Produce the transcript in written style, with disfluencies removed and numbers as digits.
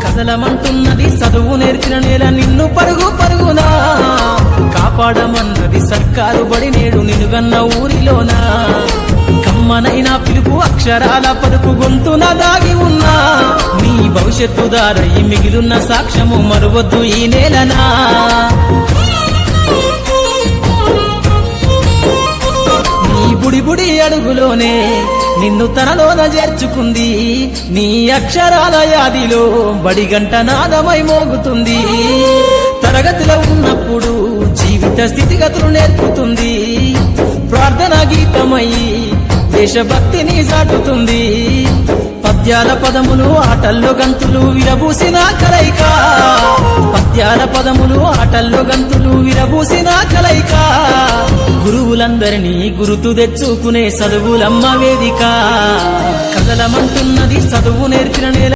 కదలమంటున్నది చదువు నేర్చిన నేల నిన్ను పరుగు పరుగునా కాపాడమన్నది సర్కారు బడి నేడు నిలుగన్న ఊరిలోనా కమ్మనైనా పిలుపు అక్షరాల పలుకు గొంతున దాగి ఉన్నా నీ భవిష్యత్తు దారై మిగిలున్న సాక్ష్యము మరువద్దు ఈ నేలనా బుడి బుడి అడుగులోనే నిన్ను తనలోన చేర్చుకుంది నీ అక్షరాల యాదిలో బడిగంట నాదమై మోగుతుంది తరగతిలో ఉన్నప్పుడు జీవిత స్థితిగతులు నేర్పుతుంది ప్రార్థనా గీతమై దేశభక్తిని చాటుతుంది పద్యాల పదములు ఆటల్లో గంతులు విరబూసిన కలయిక పద్యాల పదములు ఆటల్లో గంతులు విరబూసిన కలయిక గురువులందరినీ గురుతు తెచ్చుకునే చదువులమ్మ వేదిక కదలమంటున్నది చదువు నేర్పిన నేల